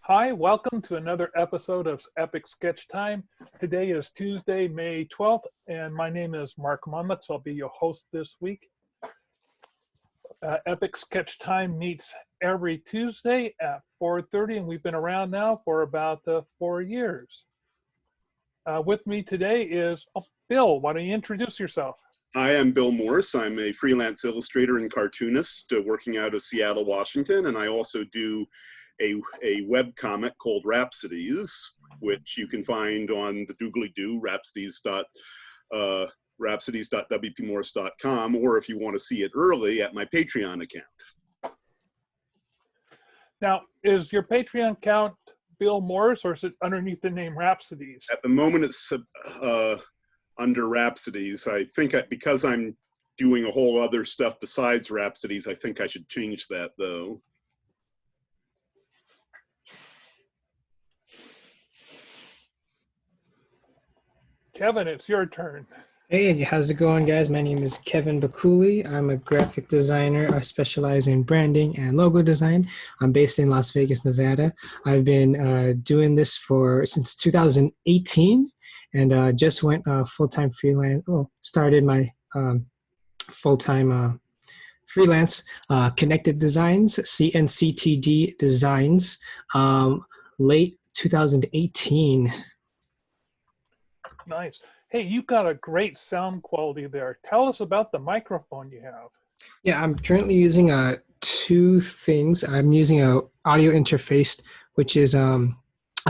Hi, welcome to another episode of Epic Sketch Time. Today is Tuesday, May 12th, and my name is Mark Monlitz. I'll be your host this week. Epic Sketch Time meets every Tuesday at 4:30, and we've been around now for about 4 years. With me today is Bill. Why don't you introduce yourself? Hi, I'm Bill Morse. I'm a freelance illustrator and cartoonist working out of Seattle, Washington, and I also do a web comic called Rhapsodies, which you can find on the doogly-doo, rhapsodies.wpmorse.com, or if you want to see it early, at my Patreon account. Now, is your Patreon account Bill Morse, or is it underneath the name Rhapsodies? At the moment, it's under Rhapsodies. I think because I'm doing a whole other stuff besides Rhapsodies, I think I should change that, though. Kevin, it's your turn. Hey, how's it going, guys? My name is Kevin Bakuli. I'm a graphic designer. I specialize in branding and logo design. I'm based in Las Vegas, Nevada. I've been doing this since 2018, and just went full-time freelance. Well, started my full-time freelance Connected Designs, CNCTD Designs, late 2018. Nice. Hey, you've got a great sound quality there. Tell us about the microphone you have. Yeah, I'm currently using two things. I'm using a audio interface, which is a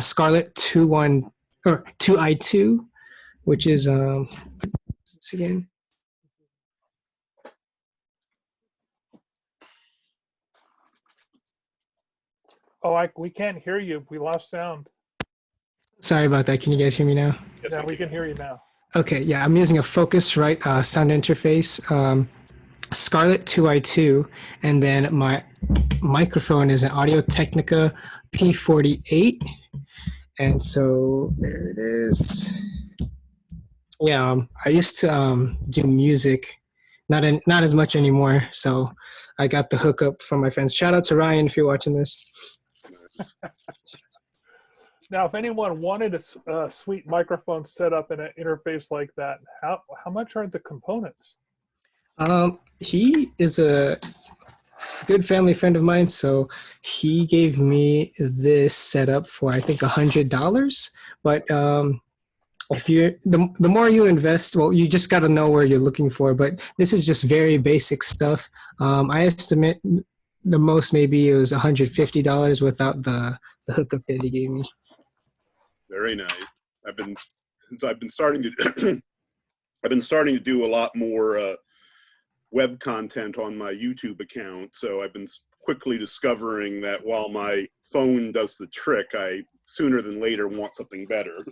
Scarlett 2i2, which is what's this again? Oh, we can't hear you. We lost sound. Sorry about that. Can you guys hear me now? Yes, Yeah, we can hear you now. Okay, yeah, I'm using a Focusrite sound interface, Scarlett 2i2, and then my microphone is an Audio-Technica P48, and so there it is. Yeah, I used to do music, not as much anymore, so I got the hookup from my friends. Shout out to Ryan if you're watching this. Now, if anyone wanted a sweet microphone set up in an interface like that, how much are the components? He is a good family friend of mine, so he gave me this setup for I think $100. But if you're the more you invest, well, you just got to know where you're looking for. But this is just very basic stuff. I estimate the most maybe it was $150 without the hookup that he gave me. Very nice. I've been starting to I've been starting to do a lot more web content on my YouTube account. So I've been quickly discovering that while my phone does the trick, I sooner than later want something better.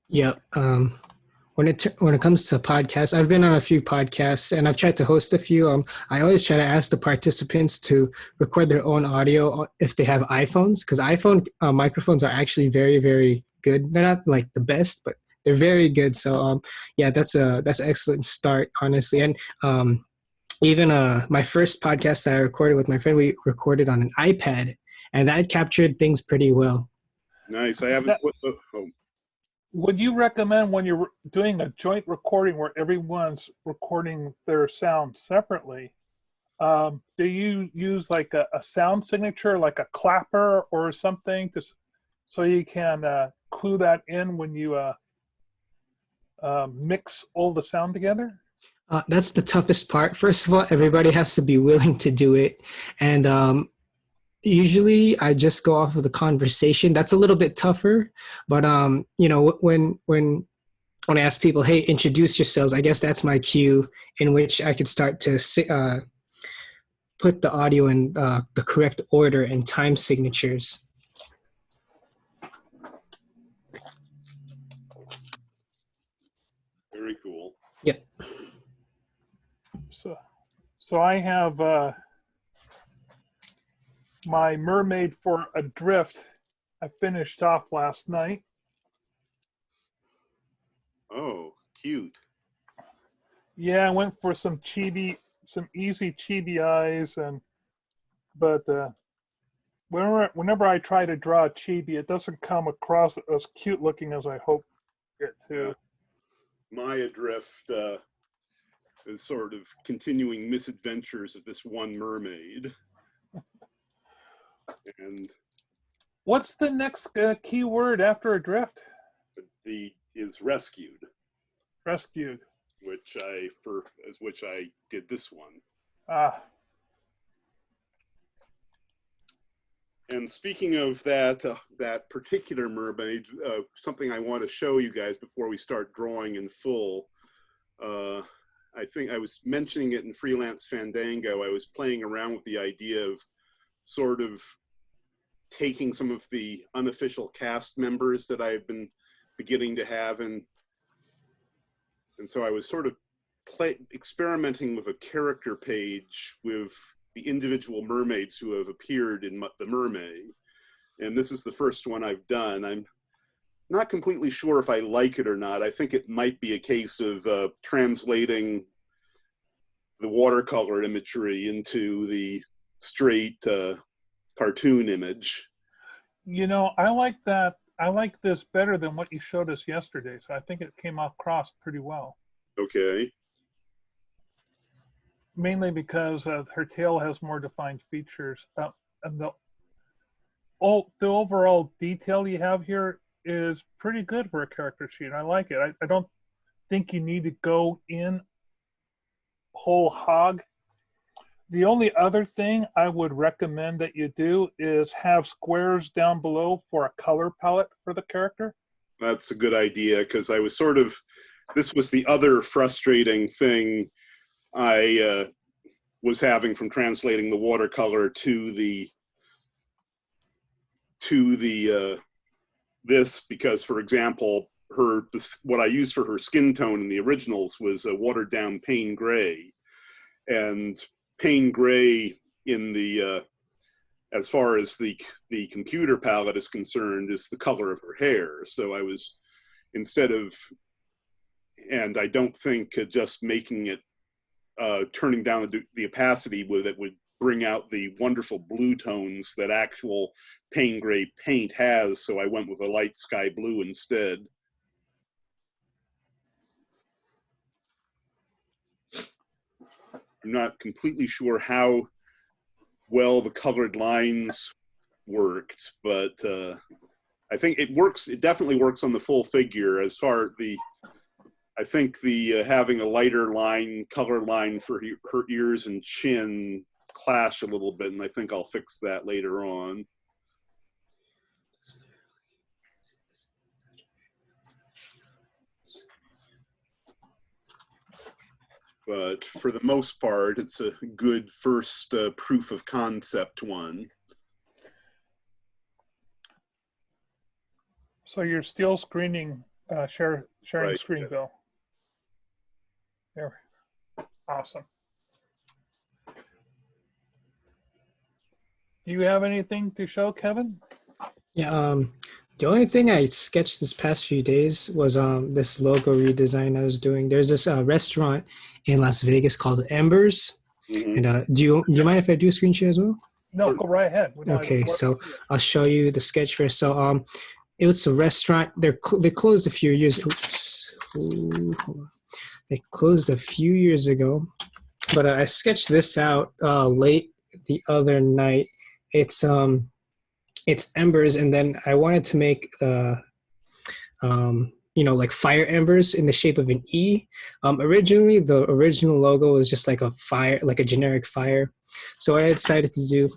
Yep. When it comes to podcasts, I've been on a few podcasts and I've tried to host a few. I always try to ask the participants to record their own audio if they have iPhones, because iPhone microphones are actually very, very good. They're not like the best, but they're very good. So yeah, that's an excellent start, honestly. And even my first podcast that I recorded with my friend, we recorded on an iPad, and that captured things pretty well. Nice. I haven't. Would you recommend when you're doing a joint recording where everyone's recording their sound separately, do you use like a sound signature, like a clapper or something, so you can clue that in when you mix all the sound together? That's the toughest part. First of all, everybody has to be willing to do it. And usually I just go off of the conversation. That's a little bit tougher. But, when I ask people, hey, introduce yourselves, I guess that's my cue in which I could start to put the audio in the correct order and time signatures. Very cool. Yep. So I have my Mermaid for Adrift. I finished off last night. Oh, cute. Yeah, I went for some easy chibi eyes, but whenever I try to draw a chibi, it doesn't come across as cute looking as I hope it to. My Adrift is sort of continuing misadventures of this one mermaid. And What's the next key word after adrift? is rescued, Rescued. which I did this one. Ah, And speaking of that particular mermaid, something I want to show you guys before we start drawing in full. I think I was mentioning it in Freelance Fandango. I was playing around with the idea of sort of taking some of the unofficial cast members that I've been beginning to have, and so I was sort of experimenting with a character page with the individual mermaids who have appeared in The Mermaid. And this is the first one I've done. I'm not completely sure if I like it or not. I think it might be a case of translating the watercolor imagery into the straight cartoon image. you know, I like that. I like this better than what you showed us yesterday. So I think it came across pretty well. Okay. Mainly because her tail has more defined features, and the overall detail you have here is pretty good for a character sheet. I like it. I don't think you need to go in whole hog. The only other thing I would recommend that you do is have squares down below for a color palette for the character. That's a good idea, because I was sort of, this was the other frustrating thing I was having from translating the watercolor to this, because, for example, what I used for her skin tone in the originals was a watered down Payne gray, and Payne gray in the as far as the computer palette is concerned is the color of her hair. So I was, instead of, and I don't think just making it turning down the opacity would bring out the wonderful blue tones that actual Payne gray paint has, so I went with a light sky blue instead. I'm not completely sure how well the colored lines worked, but I think it works. It definitely works on the full figure. As far as I think the having a lighter color line for her ears and chin clash a little bit, and I think I'll fix that later on. But for the most part, it's a good first proof of concept one. So you're still screening, sharing Right, screen, yeah. Bill. There, awesome. Do you have anything to show, Kevin? Yeah, the only thing I sketched this past few days was this logo redesign I was doing. There's this restaurant in Las Vegas called Embers. Mm-hmm. And do you mind if I do a screen share as well? No, go right ahead. Okay, so I'll show you the sketch first. So it was a restaurant. They closed a few years. Oops. Ooh, hold on. They closed a few years ago, but I sketched this out late the other night. It's embers, and then I wanted to make the like fire embers in the shape of an E. Originally, the original logo was just like a fire, like a generic fire. So what I decided to do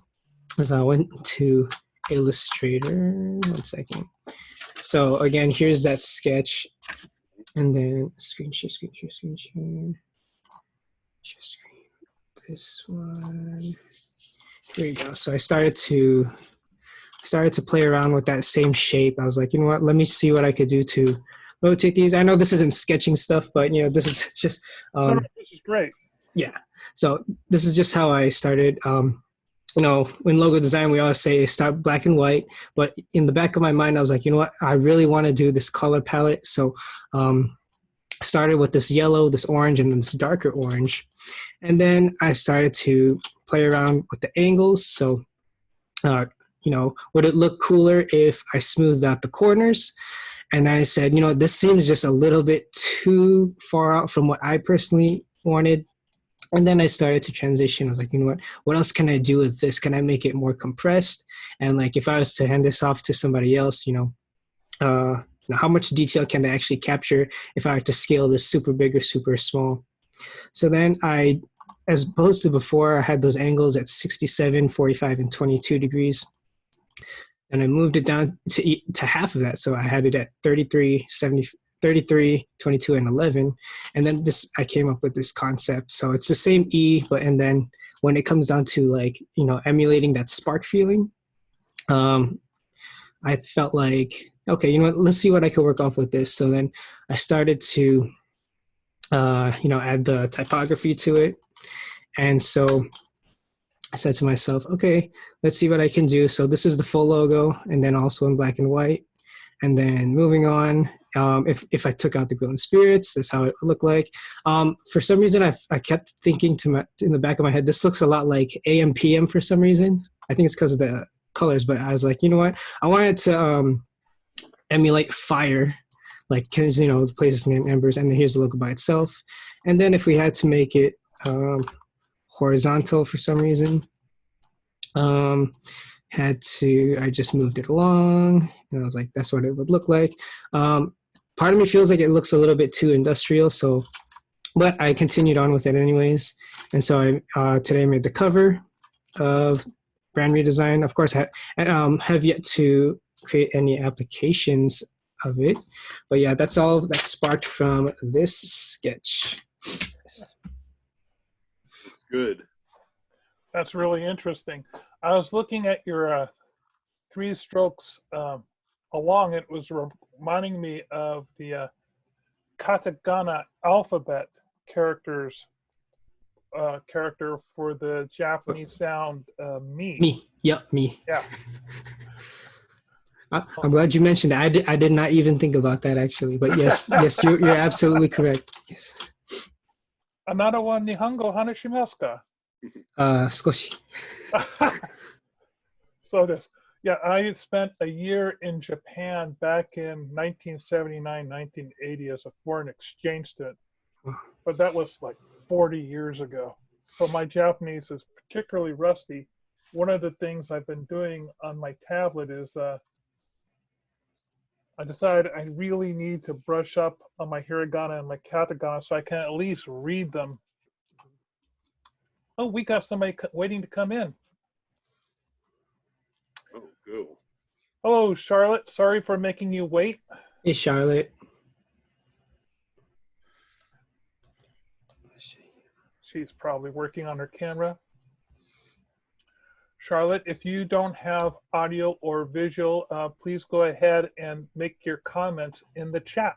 is I went to Illustrator. 1 second. So again, here's that sketch, and then screen share. Share screen. This one. Here we go. So I started to play around with that same shape. I was like, you know what? Let me see what I could do to rotate these. I know this isn't sketching stuff, but this is just. This is great. Yeah. So this is just how I started. In logo design, we always say start black and white, but in the back of my mind, I was like, you know what? I really want to do this color palette. So started with this yellow, this orange, and then this darker orange. And then I started to play around with the angles. So, would it look cooler if I smoothed out the corners? And I said, this seems just a little bit too far out from what I personally wanted. And then I started to transition. I was like, what else can I do with this? Can I make it more compressed? And like, if I was to hand this off to somebody else, how much detail can they actually capture if I were to scale this super big or super small? So then as opposed to before, I had those angles at 67, 45, and 22 degrees. And I moved it down to half of that. So I had it at 33, 70, 33, 22, and 11. And then I came up with this concept. So it's the same E, and then when it comes down to like, emulating that spark feeling, I felt like, okay, let's see what I could work off with this. So then I started to, add the typography to it. And so I said to myself, okay, let's see what I can do. So this is the full logo, and then also in black and white. And then moving on, if I took out the Grill and Spirits, that's how it would look like. For some reason, I kept thinking in the back of my head, this looks a lot like AM PM for some reason. I think it's because of the colors, but I was like, you know what? I wanted to emulate fire, like, because, the place is named Embers, and then here's the logo by itself. And then if we had to make it horizontal for some reason, I just moved it along, and I was like, that's what it would look like. Part of me feels like it looks a little bit too industrial, but I continued on with it anyways. And so today I made the cover of Brand Redesign. Of course, I have yet to create any applications of it, but yeah, that's all that sparked from this sketch. Good. That's really interesting. I was looking at your 3 strokes along. It was reminding me of the katakana alphabet character for the Japanese sound me. Me. Yep, me. Yeah. I'm glad you mentioned that. I did not even think about that actually, but yes, you're absolutely correct. Yes. Anara wa Nihongo hanashimasu ka? Skoshi. So this, yeah, I spent a year in Japan back in 1979, 1980 as a foreign exchange student, but that was like 40 years ago. So my Japanese is particularly rusty. One of the things I've been doing on my tablet is I decided I really need to brush up on my hiragana and my katakana so I can at least read them. Oh, we got somebody waiting to come in. Oh, cool. Hello, Charlotte. Sorry for making you wait. Hey, Charlotte. She's probably working on her camera. Charlotte, if you don't have audio or visual, please go ahead and make your comments in the chat.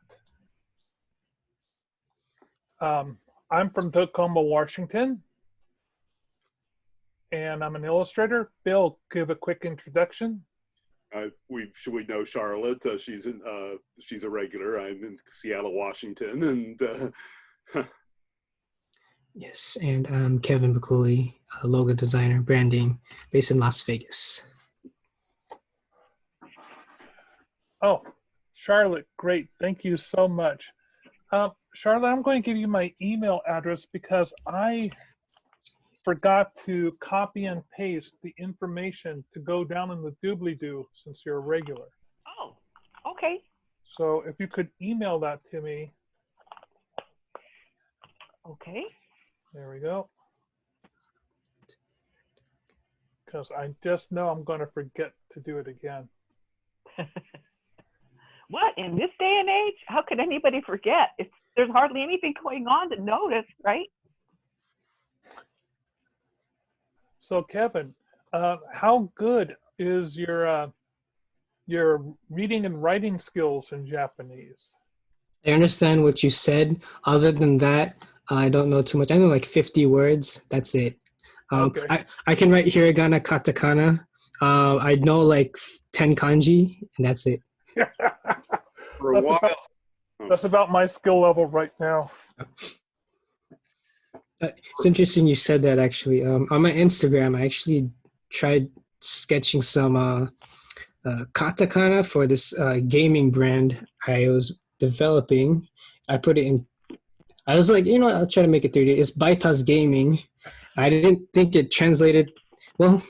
I'm from Tacoma, Washington, and I'm an illustrator. Bill, give a quick introduction. We know Charlotte. She's a regular. I'm in Seattle, Washington, and Yes, and I'm Kevin Bakuli, a logo designer, branding, based in Las Vegas. Oh, Charlotte, great. Thank you so much. Charlotte, I'm going to give you my email address because I forgot to copy and paste the information to go down in the doobly-doo since you're a regular. Oh, okay. So if you could email that to me. Okay. There we go. Because I just know I'm going to forget to do it again. What, in this day and age? How could anybody forget? There's hardly anything going on to notice, right? So Kevin, how good is your reading and writing skills in Japanese? I understand what you said. Other than that, I don't know too much. I know like 50 words. That's it. Okay. I can write hiragana, katakana. I know like 10 kanji, and that's it. for a while. That's about my skill level right now. It's interesting you said that actually. On my Instagram, I actually tried sketching some katakana for this gaming brand I was developing. I put it in. I was like, I'll try to make it 3D. It's Baitas Gaming. I didn't think it translated well.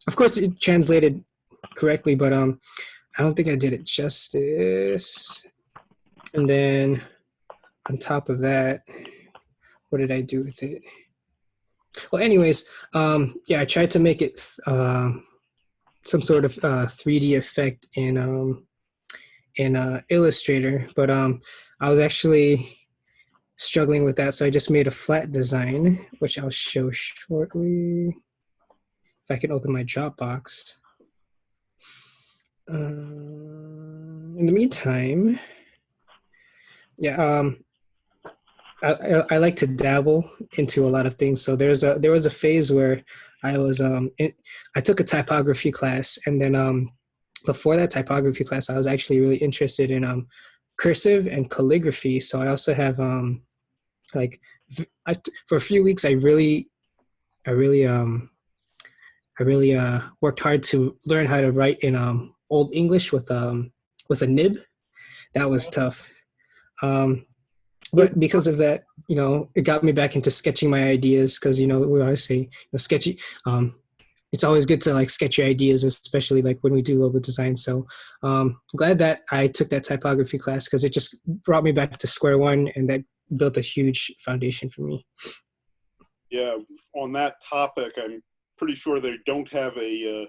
Of course, it translated correctly, but I don't think I did it justice. And then on top of that, what did I do with it? Well, anyways, yeah, I tried to make it some sort of 3D effect in Illustrator, but I was actually struggling with that, so I just made a flat design, which I'll show shortly. If I can open my Dropbox. In the meantime, yeah, I like to dabble into a lot of things. So there was a phase where I was I took a typography class, and then before that typography class, I was actually really interested in cursive and calligraphy. So I also have for a few weeks I really worked hard to learn how to write in Old English with a nib. That was tough. But because of that, it got me back into sketching my ideas because, we always say, sketchy. It's always good to sketch your ideas, especially when we do logo design. So glad that I took that typography class because it just brought me back to square one, and that built a huge foundation for me. Yeah, on that topic, I'm pretty sure they don't have a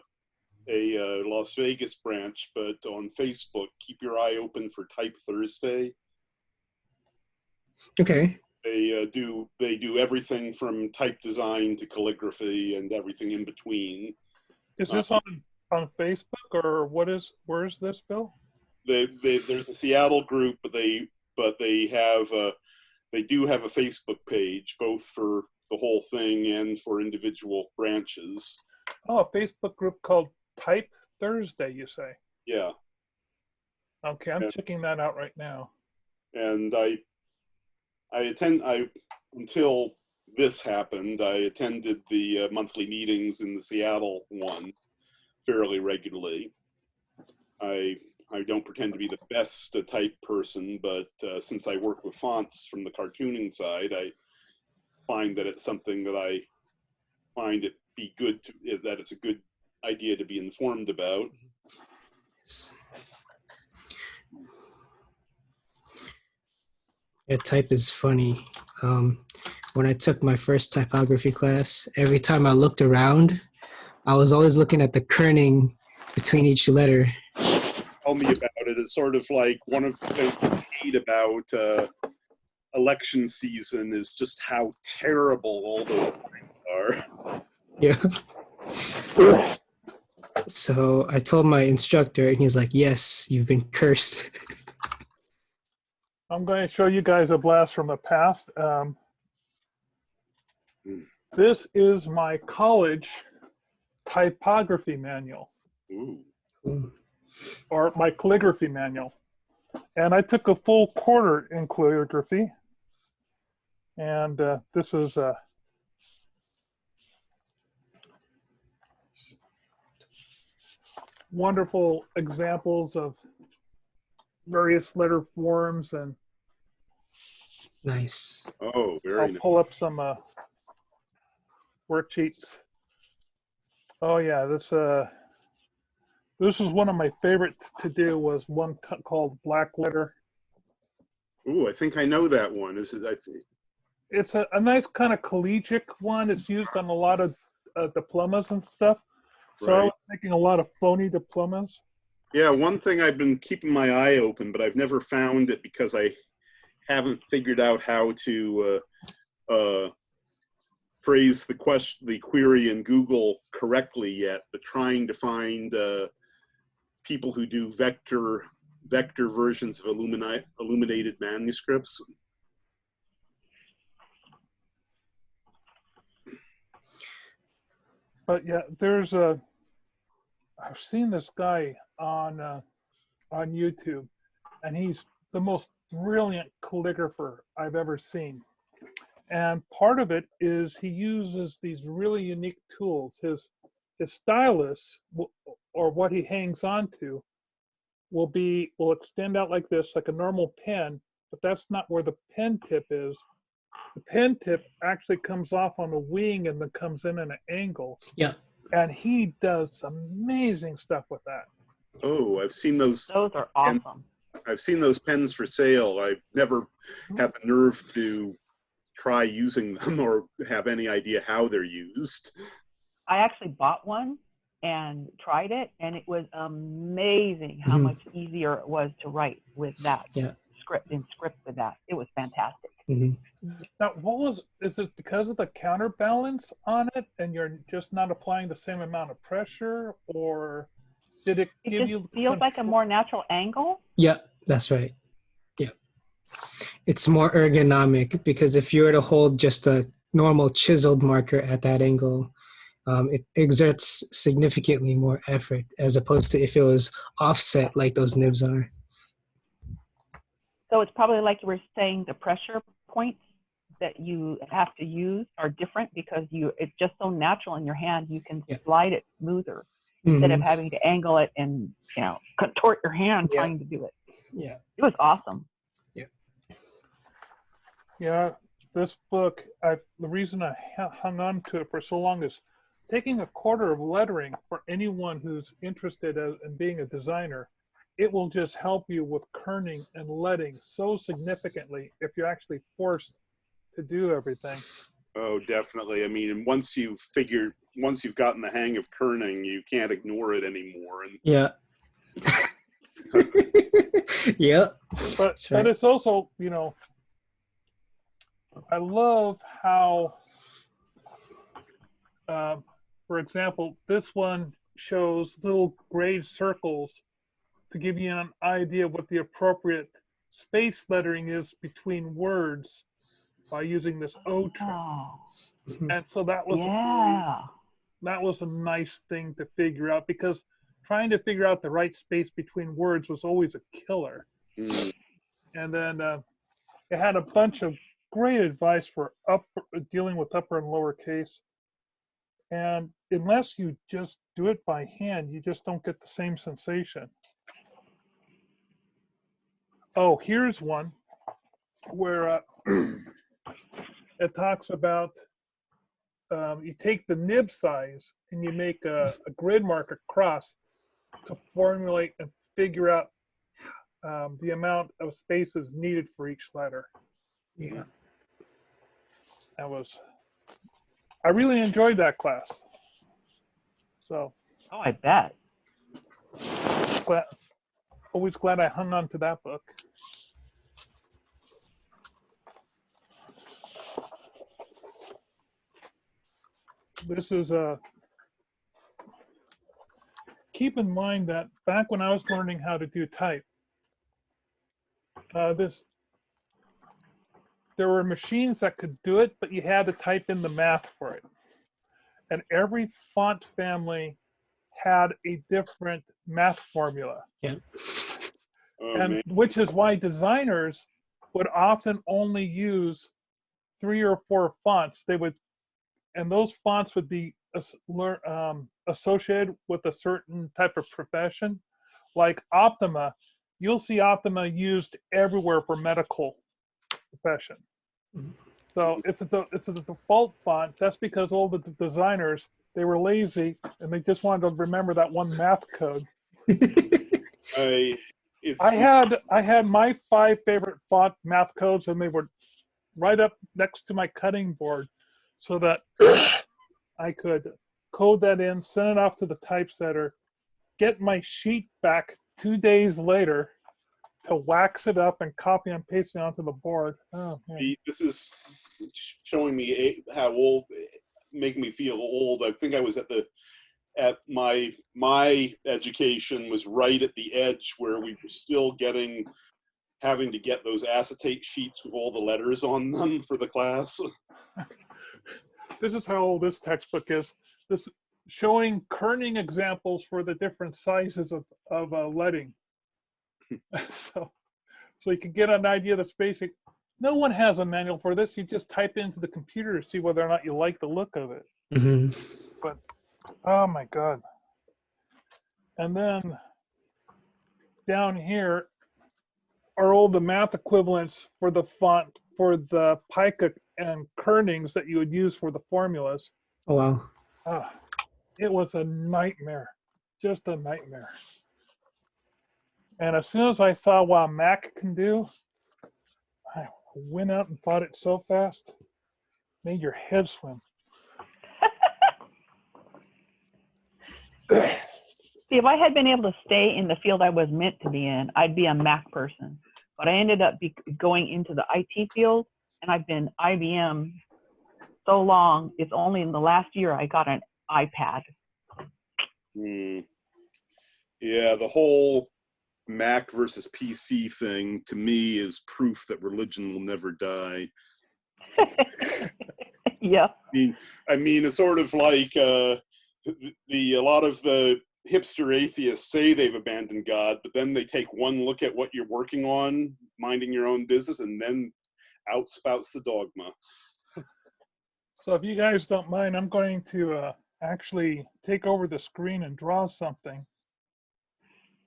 Las Vegas branch, but on Facebook, keep your eye open for Type Thursday. Okay. They do everything from type design to calligraphy and everything in between. Is this on Facebook or where is this, Bill? There's a Seattle group, but they do have a Facebook page, both for the whole thing and for individual branches. Oh, a Facebook group called Type Thursday, you say? Yeah. Okay, I'm checking that out right now. And until this happened, I attended the monthly meetings in the Seattle one fairly regularly. I don't pretend to be the best type person, but since I work with fonts from the cartooning side, I find that it's something that I find it be good that it's a good idea to be informed about. Yeah, type is funny. When I took my first typography class, every time I looked around, I was always looking at the kerning between each letter. Tell me about it. It's sort of like one of the things I hate about election season is just how terrible all those things are. Yeah. So I told my instructor, and he's like, "Yes, you've been cursed." I'm going to show you guys a blast from the past. This is my college typography manual. Ooh. Or my calligraphy manual. And I took a full quarter in calligraphy. And this is wonderful examples of various letter forms, and Nice. Oh, very I'll nice. pull up some worksheets. Oh yeah, this was one of my favorites to do. Was one called Black Letter. Ooh, I think I know that one. It's a nice kind of collegiate one. It's used on a lot of diplomas and stuff. So I Right. was making a lot of phony diplomas. Yeah, one thing I've been keeping my eye open, but I've never found it because I haven't figured out how to phrase the query in Google correctly yet. But trying to find people who do vector versions of illuminated manuscripts. But yeah, I've seen this guy on YouTube, and he's the most brilliant calligrapher I've ever seen. And part of it is he uses these really unique tools. his stylus or what he hangs on to will extend out like this, like a normal pen, but that's not where the pen tip is. The pen tip actually comes off on the wing and then comes in at an angle. Yeah. And he does amazing stuff with that. Oh, I've seen those. Those are awesome. I've seen those pens for sale. I've never had the nerve to try using them or have any idea how they're used. I actually bought one and tried it, and it was amazing how much easier it was to write with that script with that. It was fantastic. Now, is it because of the counterbalance on it and you're just not applying the same amount of pressure, or did it give It you just feels like a more natural angle. Yeah, that's right. Yeah. It's more ergonomic because if you were to hold just a normal chiseled marker at that angle, it exerts significantly more effort as opposed to if it was offset like those nibs are. So it's probably like you were saying, the pressure points that you have to use are different because it's just so natural in your hand. You can slide it smoother instead of having to angle it and, contort your hand trying to do it. Yeah. It was awesome. Yeah, this book, the reason I hung on to it for so long is taking a quarter of lettering for anyone who's interested in being a designer. It will just help you with kerning and leading so significantly if you're actually forced to do everything. Oh, definitely. I mean, and once you've gotten the hang of kerning, you can't ignore it anymore. And yeah. Yeah. But right. it's also, I love how, for example, this one shows little gray circles to give you an idea of what the appropriate space lettering is between words by using this O trim. Oh, And so that was a nice thing to figure out, because trying to figure out the right space between words was always a killer. And then it had a bunch of great advice for dealing with upper and lower case. And unless you just do it by hand, you just don't get the same sensation. Oh, here's one where it talks about you take the nib size and you make a grid mark across to formulate and figure out the amount of spaces needed for each letter. Yeah. I really enjoyed that class. So. Oh, I bet. Always glad I hung on to that book. This is keep in mind that back when I was learning how to do type, there were machines that could do it, but you had to type in the math for it. And every font family had a different math formula. Yeah. Which is why designers would often only use 3 or 4 fonts. And those fonts would be associated with a certain type of profession. Like Optima, you'll see Optima used everywhere for medical profession. So it's a default font. That's because all the designers, they were lazy and they just wanted to remember that one math code. I had my 5 favorite font math codes, and they were right up next to my cutting board, so that I could code that in, send it off to the typesetter, get my sheet back 2 days later to wax it up and copy and paste it onto the board. Oh, man. This is showing me how old, making me feel old. I think I was at my education was right at the edge where we were still having to get those acetate sheets with all the letters on them for the class. This is how old this textbook is. This showing kerning examples for the different sizes of leading. so you can get an idea of the spacing. No one has a manual for this. You just type into the computer to see whether or not you like the look of it. But Oh my God. And then down here are all the math equivalents for the font for the pica and kernings that you would use for the formulas. Oh, wow. It was a nightmare, just a nightmare. And as soon as I saw what Mac can do, I went out and bought it so fast, made your head swim. See, if I had been able to stay in the field I was meant to be in, I'd be a Mac person. But I ended up going into the IT field, and I've been IBM so long. It's only in the last year I got an iPad. Yeah, the whole Mac versus PC thing to me is proof that religion will never die. Yeah. I mean, it's sort of like a lot of the hipster atheists say they've abandoned God, but then they take one look at what you're working on, minding your own business, and then out spouts the dogma. So if you guys don't mind, I'm going to actually take over the screen and draw something.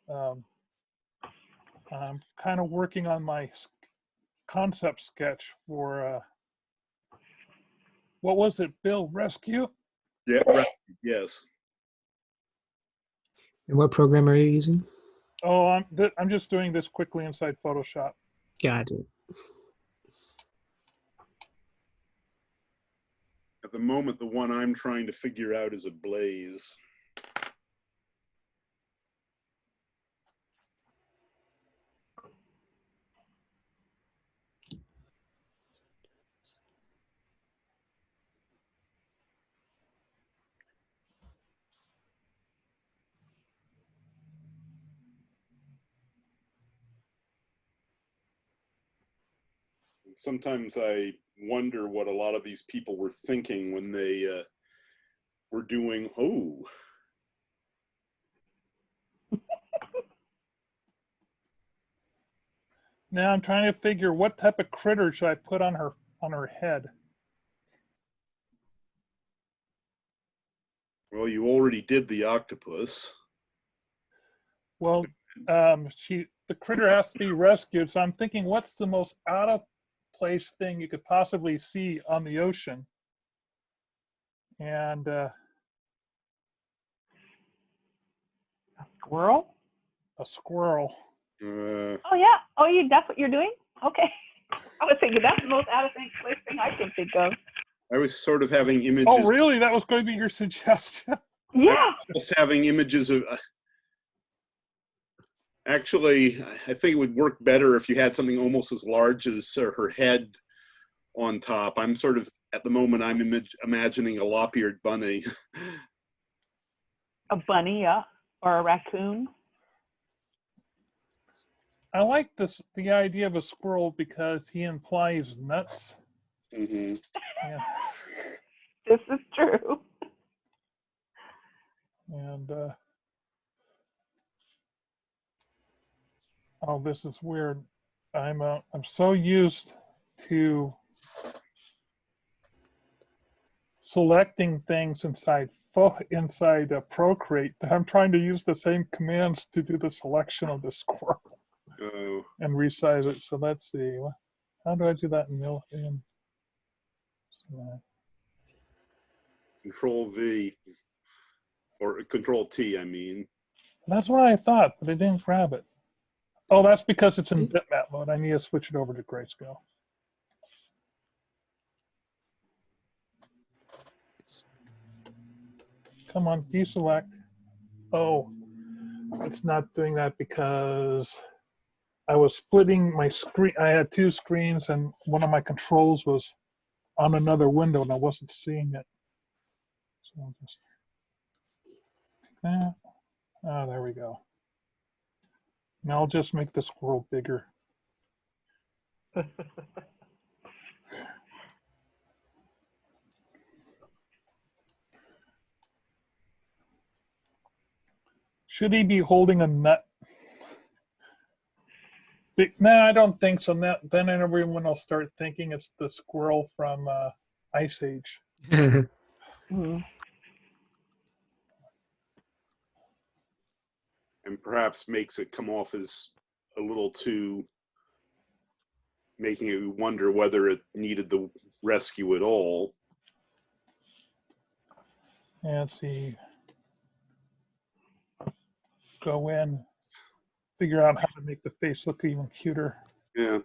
I'm kind of working on my concept sketch for, what was it, Bill? Rescue? Yeah, right. Yes. And what program are you using? Oh, I'm just doing this quickly inside Photoshop. Got it. At the moment, the one I'm trying to figure out is a blaze. Sometimes I wonder what a lot of these people were thinking when they were doing, Now I'm trying to figure what type of critter should I put on her head. well, you already did the octopus. Well, the critter has to be rescued, so I'm thinking, what's the most out of place thing you could possibly see on the ocean? And A squirrel? a squirrel. Oh, yeah. Oh, that's what you're doing? Okay. I was thinking that's the most out of place thing I can think of. I was sort of having images. Oh, really? That was going to be your suggestion? Yeah. I was having images of. Actually, I think it would work better if you had something almost as large as her head on top. I'm sort of, at the moment, I'm imagining a lop-eared bunny. A bunny, yeah. Or a raccoon. I like the idea of a squirrel because he implies nuts. Mm-hmm. Yeah. This is true. And oh, this is weird. I'm so used to selecting things inside Procreate that I'm trying to use the same commands to do the selection of the squirrel and resize it. So let's see. How do I do that in Control V or Control T, I mean. That's what I thought, but I didn't grab it. Oh, that's because it's in bitmap mode. I need to switch it over to grayscale. Come on, deselect. Oh, it's not doing that because I was splitting my screen. I had two screens and one of my controls was on another window and I wasn't seeing it. So I'll just take that. Oh, there we go. Now I'll just make the squirrel bigger. Should he be holding a nut? No, I don't think so. Then everyone will start thinking it's the squirrel from Ice Age. Mm-hmm. and perhaps makes it come off as a little too, making you wonder whether it needed the rescue at all. And let's see. Go in, figure out how to make the face look even cuter. Yeah.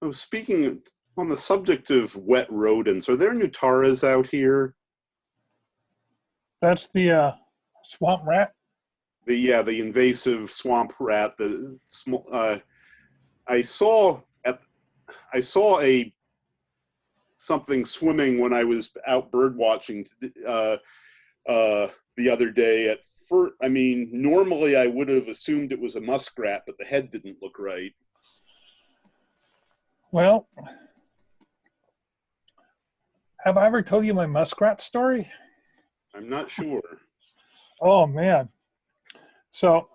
Oh, speaking on the subject of wet rodents, are there Nutaras out here? That's the swamp rat. The invasive swamp rat. The small. I saw a something swimming when I was out bird watching the other day. At first, I mean, normally I would have assumed it was a muskrat, but the head didn't look right. Well, have I ever told you my muskrat story? I'm not sure. Oh man. So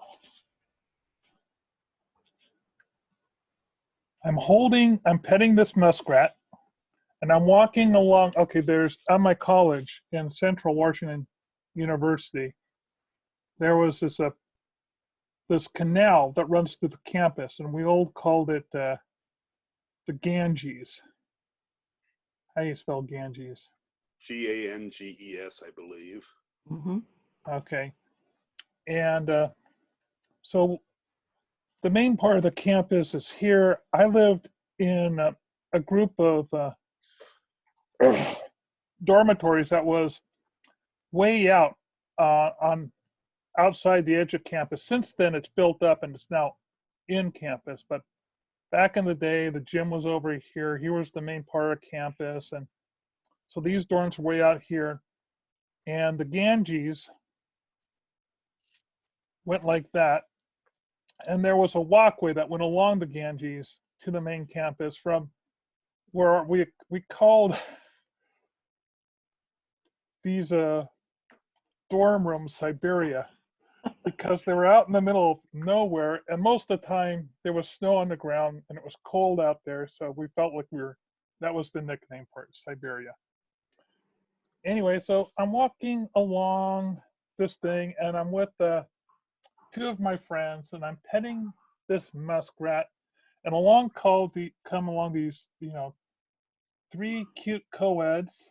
I'm petting this muskrat, and I'm walking along. Okay, there's at my college in Central Washington University, there was this canal that runs through the campus, and we all called it the Ganges. How do you spell Ganges? Ganges, I believe. Mm-hmm. Okay. And so the main part of the campus is here. I lived in a group of dormitories that was way out on outside the edge of campus. Since then, it's built up and it's now in campus. But back in the day, the gym was over here. Here was the main part of campus. And so these dorms were way out here. And the Ganges went like that. And there was a walkway that went along the Ganges to the main campus from where we called these dorm rooms Siberia, because they were out in the middle of nowhere, and most of the time there was snow on the ground and it was cold out there, so we felt like that was the nickname for it, Siberia. Anyway, so I'm walking along this thing, and I'm with two of my friends, and I'm petting this muskrat, and come along these, three cute co-eds,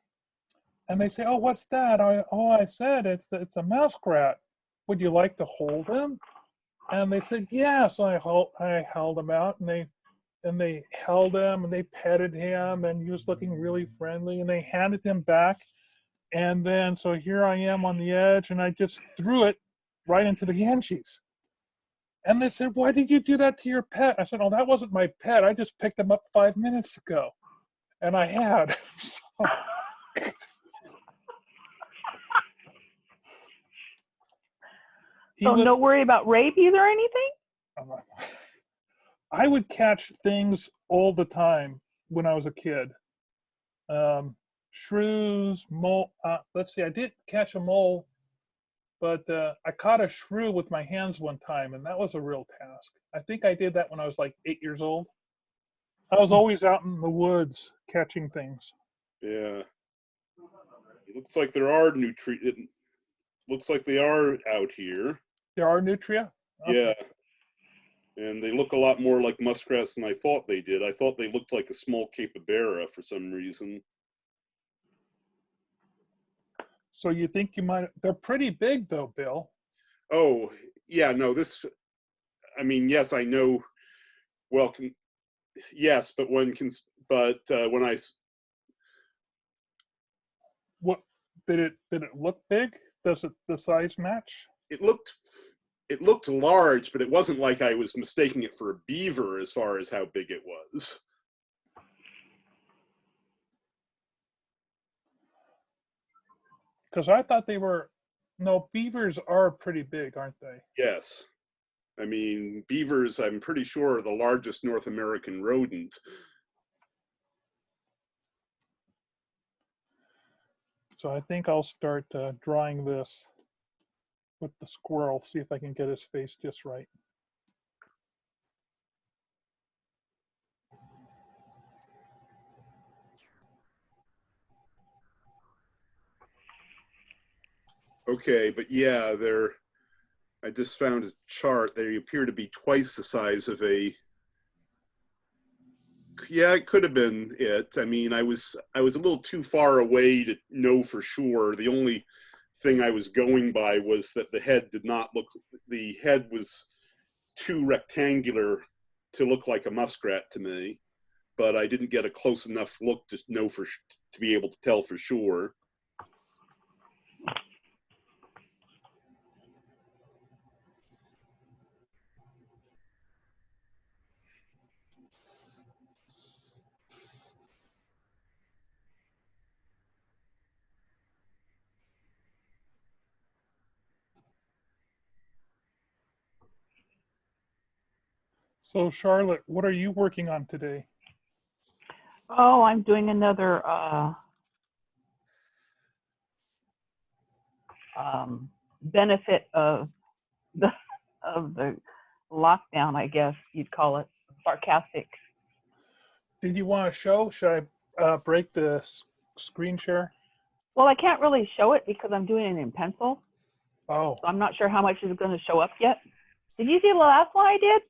and they say, "Oh, what's that?" I said, "It's a muskrat. Would you like to hold him?" And they said, "Yes." So I held him out, and they held him, and they petted him, and he was looking really friendly, and they handed him back. And then, so here I am on the edge, and I just threw it right into the Ganges. And they said, "Why did you do that to your pet?" I said, "Oh, that wasn't my pet. I just picked him up 5 minutes ago." And I had. So no worry about rabies or anything? I would catch things all the time when I was a kid. Shrews, mole. Let's see, I did catch a mole, but I caught a shrew with my hands one time, and that was a real task. I think I did that when I was like 8 years old. I was always out in the woods catching things. Yeah. It looks like there are It looks like they are out here. There are nutria? Okay. Yeah. And they look a lot more like muskrats than I thought they did. I thought they looked like a small capybara for some reason. So you think you might, they're pretty big though, Bill. Oh, yeah, no, yes, I know, well, yes, but when I, What, did it look big? Does the size match? it looked large, but it wasn't like I was mistaking it for a beaver as far as how big it was. Because I thought no, beavers are pretty big, aren't they? Yes. I mean, beavers, I'm pretty sure, are the largest North American rodent. So I think I'll start drawing this with the squirrel, see if I can get his face just right. Okay, but yeah, I just found a chart. They appear to be twice the size of a. Yeah, it could have been it. I mean, I was a little too far away to know for sure. The only thing I was going by was that the head did not look. The head was too rectangular to look like a muskrat to me, but I didn't get a close enough look to know to be able to tell for sure. So Charlotte, what are you working on today? Oh, I'm doing another benefit of the lockdown, I guess you'd call it, sarcastic. Did you want to show? Should I break the screen share? Well, I can't really show it because I'm doing it in pencil. Oh. So I'm not sure how much is going to show up yet. Did you see the last one I did?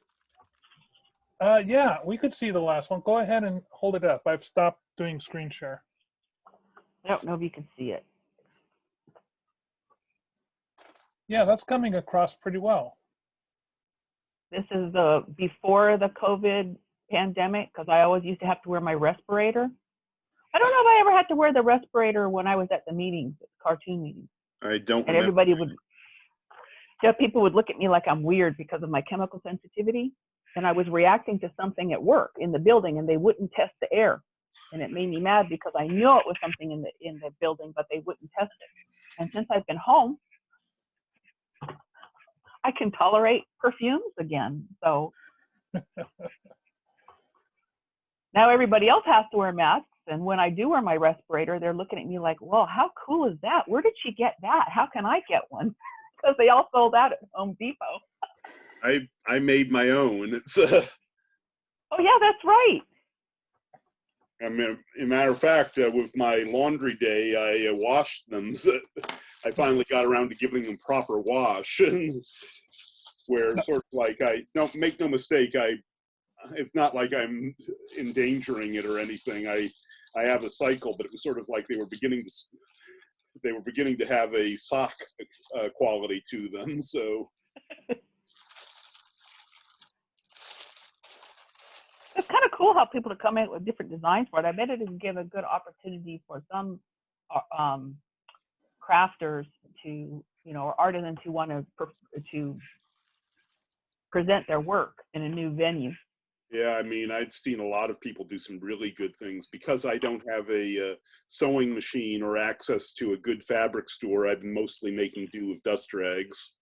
Yeah, we could see the last one. Go ahead and hold it up. I've stopped doing screen share. I don't know if you can see it. Yeah, that's coming across pretty well. This is the before the COVID pandemic, because I always used to have to wear my respirator. I don't know if I ever had to wear the respirator when I was at the meetings, cartoon meetings. I don't and remember. Everybody would, yeah, people would look at me like I'm weird because of my chemical sensitivity. And I was reacting to something at work in the building, and they wouldn't test the air. And it made me mad because I knew it was something in the building, but they wouldn't test it. And since I've been home, I can tolerate perfumes again. So now everybody else has to wear masks. And when I do wear my respirator, they're looking at me like, well, how cool is that? Where did she get that? How can I get one? Because they all sold out at Home Depot. I made my own. It's Oh yeah, that's right. I mean, as a matter of fact, with my laundry day, I washed them. So I finally got around to giving them proper wash. Where sort of like don't make no mistake, it's not like I'm endangering it or anything. I have a cycle, but it was sort of like they were beginning to have a sock quality to them. So. It's kind of cool how people are coming with different designs for it. I bet it would give a good opportunity for some crafters to, or artisans who want to present their work in a new venue. Yeah, I mean, I've seen a lot of people do some really good things. Because I don't have a sewing machine or access to a good fabric store, I've been mostly making do with dust rags.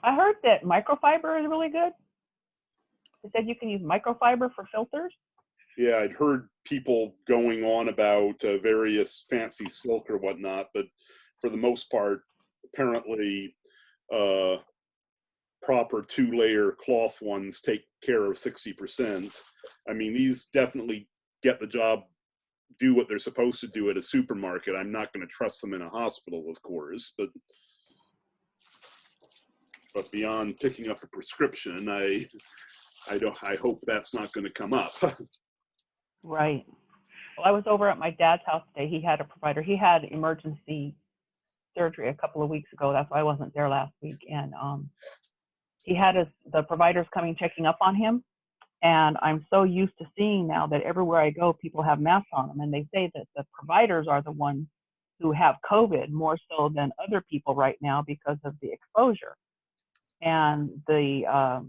I heard that microfiber is really good. They said you can use microfiber for filters. Yeah, I'd heard people going on about various fancy silk or whatnot, but for the most part, apparently proper 2-layer cloth ones take care of 60%. I mean, these definitely get the job, do what they're supposed to do at a supermarket. I'm not going to trust them in a hospital, of course, but beyond picking up a prescription, I hope that's not going to come up. Right. Well, I was over at my dad's house today. He had a provider. He had emergency surgery a couple of weeks ago. That's why I wasn't there last week. And he had the providers coming, checking up on him. And I'm so used to seeing now that everywhere I go, people have masks on them. And they say that the providers are the ones who have COVID more so than other people right now because of the exposure. And the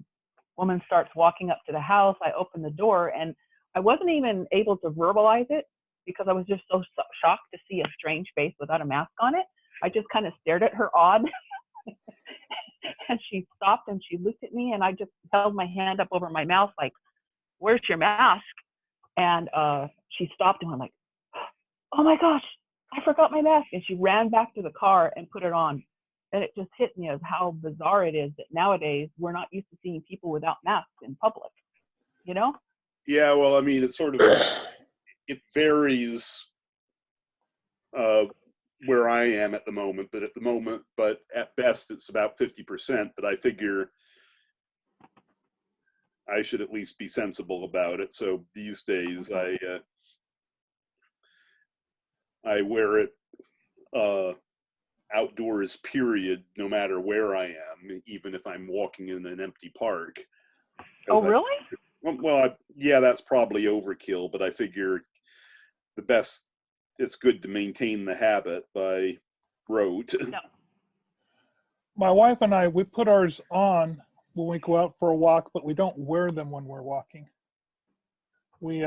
woman starts walking up to the house. I open the door, and I wasn't even able to verbalize it because I was just so shocked to see a strange face without a mask on it. I just kind of stared at her odd. And she stopped and she looked at me, and I just held my hand up over my mouth like, where's your mask? And she stopped and went like, oh my gosh, I forgot my mask. And she ran back to the car and put it on. And it just hit me as how bizarre it is that nowadays we're not used to seeing people without masks in public, Yeah, well, I mean, it varies where I am at the moment, but at best it's about 50%, but I figure I should at least be sensible about it. So these days I wear it outdoors, period, no matter where I am, even if I'm walking in an empty park. Oh, really? Yeah, that's probably overkill, but I figure it's good to maintain the habit by rote. No. My wife and I, we put ours on when we go out for a walk, but we don't wear them when we're walking. We,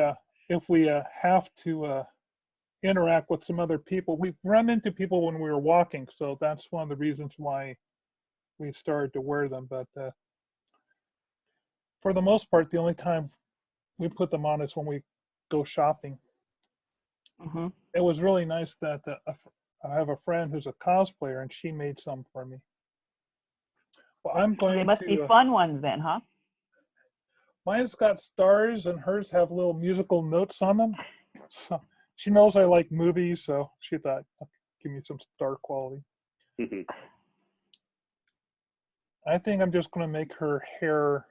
if we have to interact with some other people, we've run into people when we were walking, so that's one of the reasons why we started to wear them. But for the most part, the only time we put them on is when we go shopping. Mm-hmm. It was really nice that I have a friend who's a cosplayer, and she made some for me. Well, I'm going They must be fun ones then, huh? Mine's got stars, and hers have little musical notes on them. So she knows I like movies, so she thought, give me some star quality. I think I'm just going to make her hair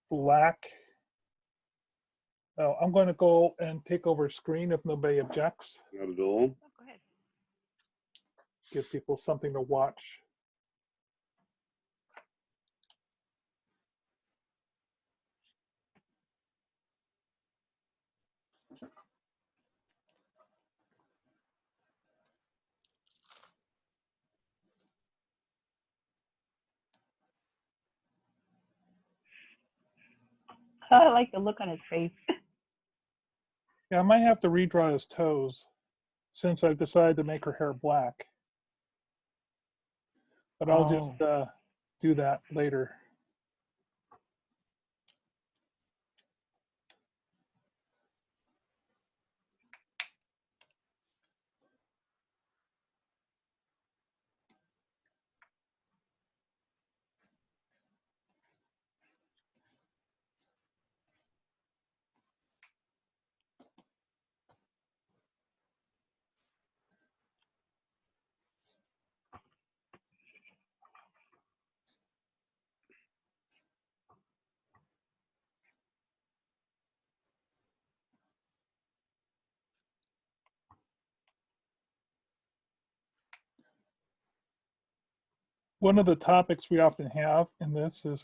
black. Oh, I'm going to go and take over screen if nobody objects. Not at all. Go ahead. Give people something to watch. I like the look on his face. Yeah, I might have to redraw his toes since I've decided to make her hair black. But I'll just do that later. One of the topics we often have in this is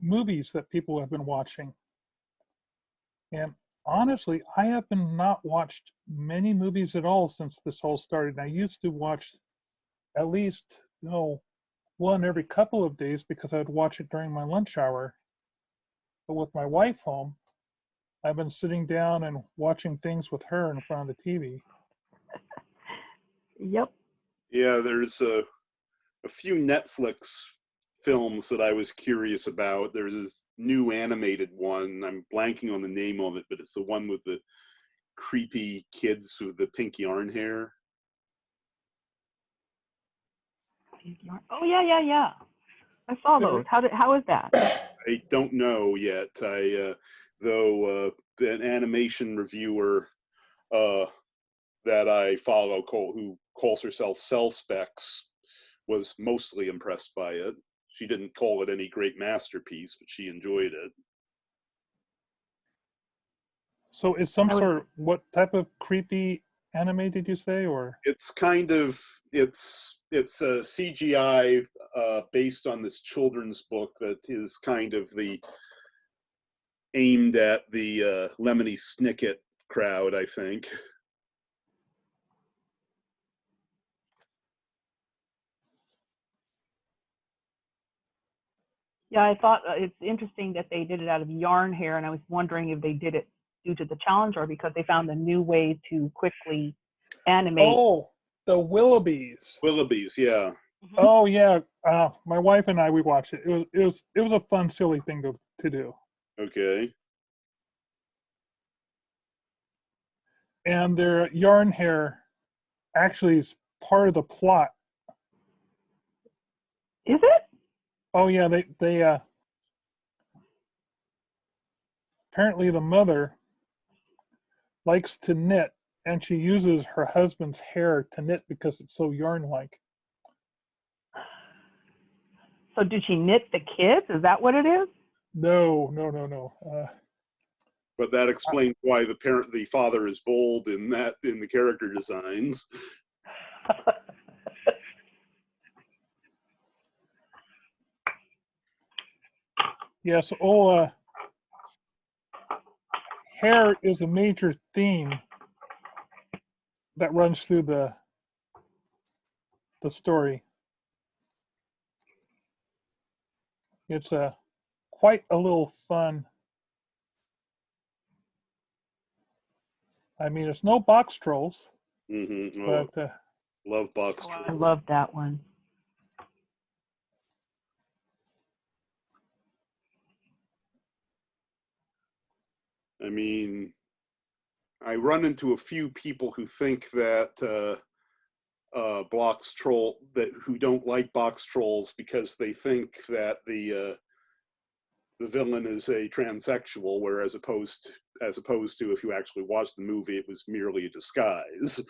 movies that people have been watching. And honestly, I have not watched many movies at all since this whole started. And I used to watch at least, one every couple of days because I'd watch it during my lunch hour. But with my wife home, I've been sitting down and watching things with her in front of the TV. Yep. Yeah, there's a few Netflix films that I was curious about. There's this new animated one. I'm blanking on the name of it, but it's the one with the creepy kids with the pink yarn hair. Oh yeah. I saw those. How is that? I don't know yet. Though an animation reviewer that I follow, who calls herself Cell Specs, was mostly impressed by it. She didn't call it any great masterpiece, but she enjoyed it. So it's what type of creepy anime did you say, or? It's kind of, it's a CGI based on this children's book that is kind of aimed at the Lemony Snicket crowd, I think. Yeah, I thought it's interesting that they did it out of yarn hair, and I was wondering if they did it due to the challenge or because they found a new way to quickly animate. Oh, the Willoughbys. Willoughbys, yeah. Mm-hmm. Oh yeah, my wife and I, we watched it. It was a fun, silly thing to do. Okay. And their yarn hair actually is part of the plot. Is it? Oh yeah, they apparently the mother likes to knit, and she uses her husband's hair to knit because it's so yarn-like. So did she knit the kids? Is that what it is? No. But that explains why the father is bold in the character designs. Yes. Hair is a major theme that runs through the story. It's quite a little fun. I mean, it's no box trolls, Mm-hmm. Oh, but love box I trolls. love that one. I mean, I run into a few people who think that who don't like box trolls because they think that the villain is a transsexual, whereas as opposed to if you actually watch the movie, it was merely a disguise.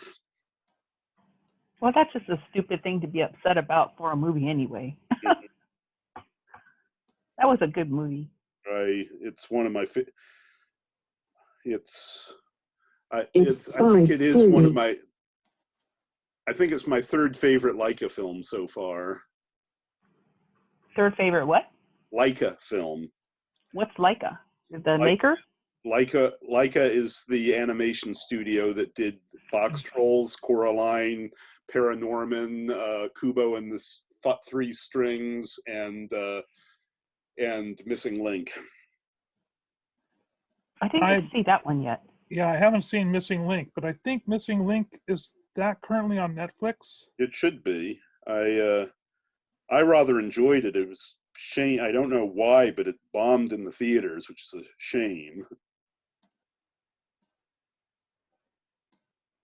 Well, that's just a stupid thing to be upset about for a movie anyway. That was a good movie. It's one of my. I think it is one of my. I think it's my third favorite Laika film so far. Third favorite what? Laika film. What's Laika? The maker? Laika is the animation studio that did Box Trolls, Coraline, Paranorman, Kubo and the Three Strings, and Missing Link. I didn't see that one yet. Yeah, I haven't seen Missing Link, but I think Missing Link is that currently on Netflix. It should be. I rather enjoyed it. It was shame. I don't know why, but it bombed in the theaters, which is a shame.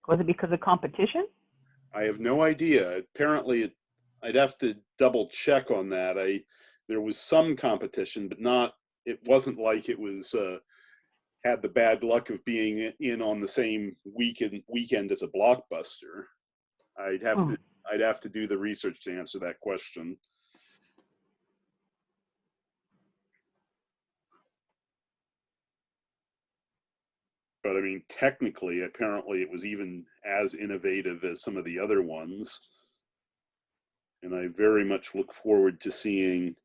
Was it because of competition? I have no idea. Apparently, I'd have to double check on that. There was some competition, but not. It wasn't like it was had the bad luck of being in on the same weekend as a blockbuster. I'd have to do the research to answer that question. But I mean, technically, apparently it was even as innovative as some of the other ones. And I very much look forward to seeing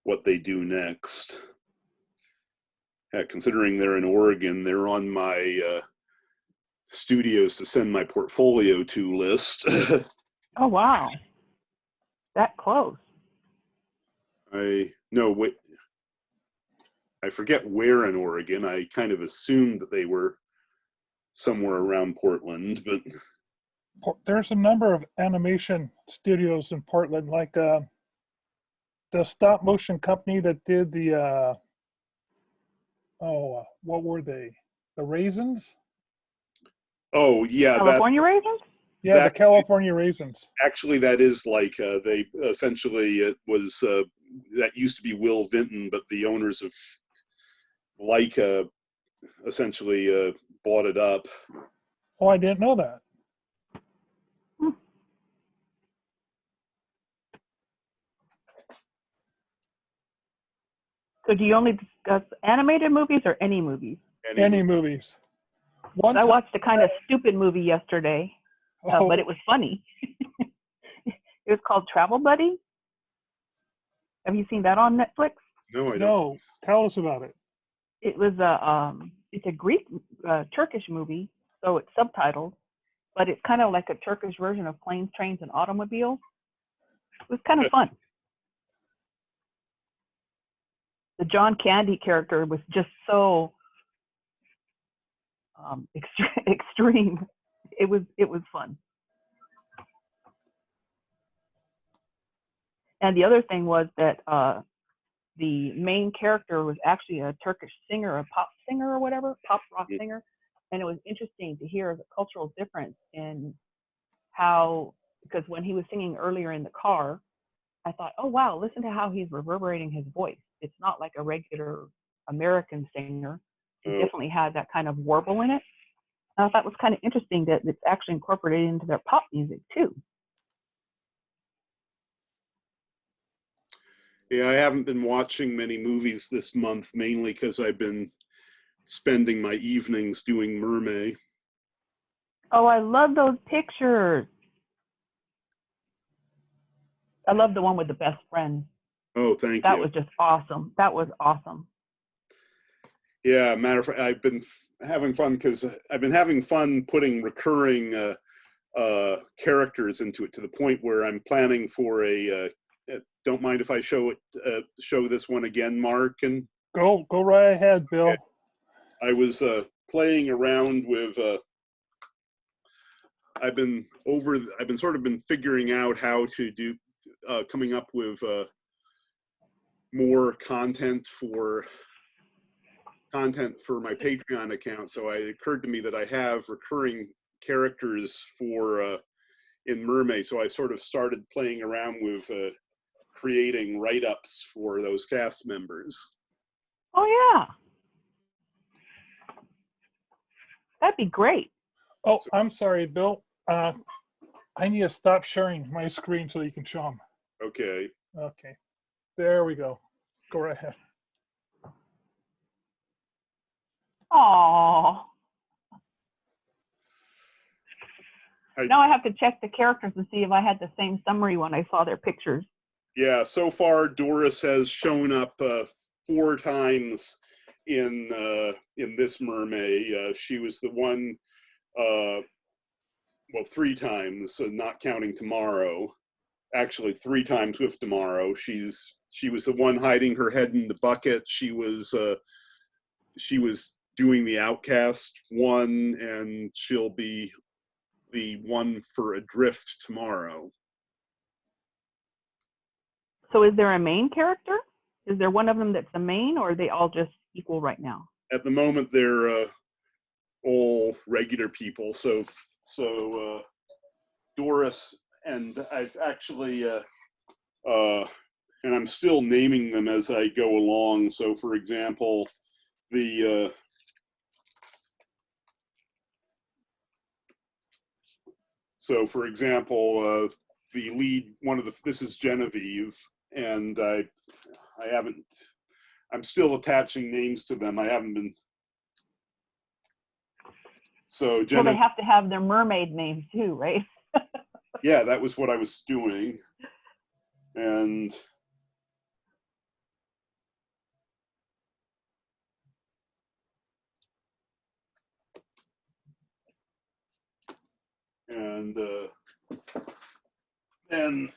what they do next. Considering they're in Oregon, they're on my studios to send my portfolio to list. Oh, wow. That close. I forget where in Oregon. I kind of assumed that they were somewhere around Portland, but there's a number of animation studios in Portland, like the stop motion company that did the what were they? The Raisins? Oh yeah, California Raisins? Yeah, the California Raisins. Actually, that is like they essentially it was that used to be Will Vinton, but the owners of Laika essentially bought it up. Oh, I didn't know that. So do you only discuss animated movies or any movies? Any movies. I watched a kind of stupid movie yesterday, but it was funny. It was called Travel Buddy. Have you seen that on Netflix? No, I don't. No, tell us about it. It was it's a Greek, Turkish movie, so it's subtitled, but it's kind of like a Turkish version of Planes, Trains, and Automobiles. It was kind of fun. The John Candy character was just so extreme. It was fun. And the other thing was that the main character was actually a Turkish singer, a pop singer or whatever, pop rock singer. And it was interesting to hear the cultural difference in how, because when he was singing earlier in the car, I thought, oh, wow, listen to how he's reverberating his voice. It's not like a regular American singer. He definitely had that kind of warble in it. I thought it was kind of interesting that it's actually incorporated into their pop music too. Yeah, I haven't been watching many movies this month, mainly because I've been spending my evenings doing Mermaid. Oh, I love those pictures. I love the one with the best friend. Oh, thank That you. was just awesome. That was awesome. Yeah, matter of fact, I've been having fun because I've been having fun putting recurring characters into it to the point where I'm planning for a. Don't mind if I show this one again, Mark. And Go right ahead, Bill. I was playing around with. I've been sort of been figuring out how to do, coming up with more content for my Patreon account. So it occurred to me that I have recurring characters for in Mermaid. So I sort of started playing around with creating write-ups for those cast members. Oh yeah, that'd be great. Oh, I'm sorry, Bill. I need to stop sharing my screen so you can show them. Okay. Okay. There we go. Go right ahead. Aww. Now I have to check the characters to see if I had the same summary when I saw their pictures. Yeah, so far Doris has shown up 4 times in this Mermaid. She was the one, well, 3 times, not counting tomorrow. Actually, 3 times with tomorrow. She was the one hiding her head in the bucket. She was doing the Outcast one, and she'll be the one for Adrift tomorrow. So is there a main character? Is there one of them that's the main, or are they all just equal right now? At the moment, they're all regular people. So Doris, and I've actually, and I'm still naming them as I go along. So for example, the lead, this is Genevieve, and I'm still attaching names to them. I haven't been. So Well, they have to have their mermaid names too, right? Yeah, that was what I was doing. And then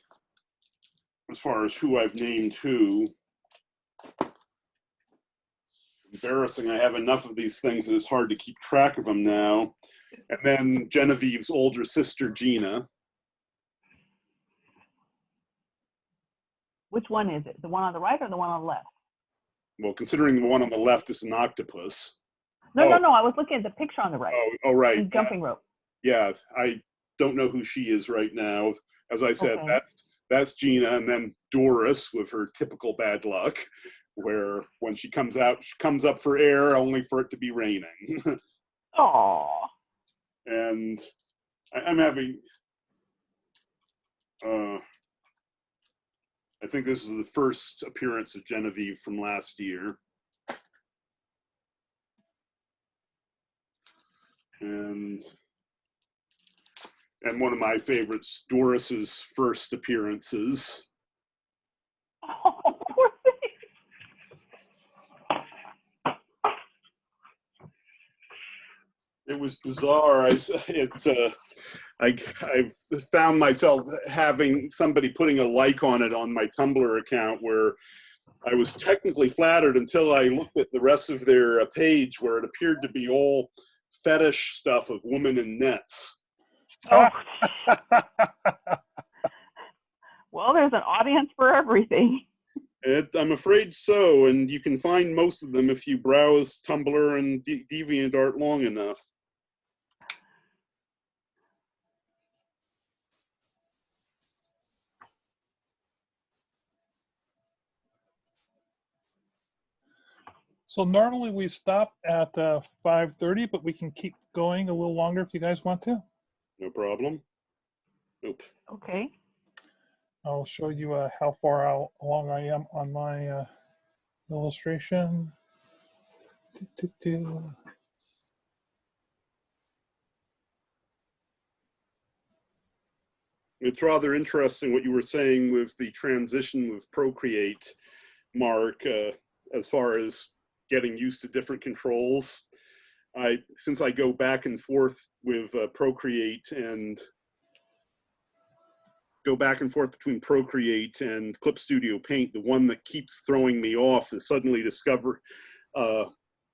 as far as who I've named who, embarrassing, I have enough of these things that it's hard to keep track of them now. And then Genevieve's older sister, Gina. Which one is it? The one on the right or the one on the left? Well, considering the one on the left is an octopus. No. I was looking at the picture on the right. Oh, right. The jumping rope. Yeah, I don't know who she is right now. As I said, Okay. that's Gina, and then Doris with her typical bad luck, where when she comes out, she comes up for air only for it to be raining. Aww. And I'm having, I think this is the first appearance of Genevieve from last year. And one of my favorites, Doris's first appearances. Oh, poor thing. It was bizarre. I've found myself having somebody putting a like on it on my Tumblr account, where I was technically flattered until I looked at the rest of their page, where it appeared to be all fetish stuff of women in nets. Oh. Well, there's an audience for everything. I'm afraid so, and you can find most of them if you browse Tumblr and DeviantArt long enough. So normally we stop at 5:30, but we can keep going a little longer if you guys want to. No problem. Nope. Okay. I'll show you how far along I am on my illustration. Do-do-do. It's rather interesting what you were saying with the transition with Procreate, Mark, as far as getting used to different controls. Since I go back and forth with Procreate and go back and forth between Procreate and Clip Studio Paint, the one that keeps throwing me off is suddenly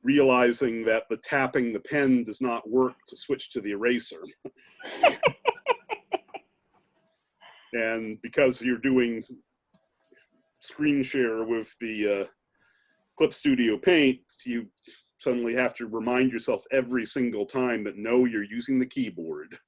realizing that the tapping the pen does not work to switch to the eraser. And because you're doing screen share with the Clip Studio Paint, you suddenly have to remind yourself every single time that no, you're using the keyboard.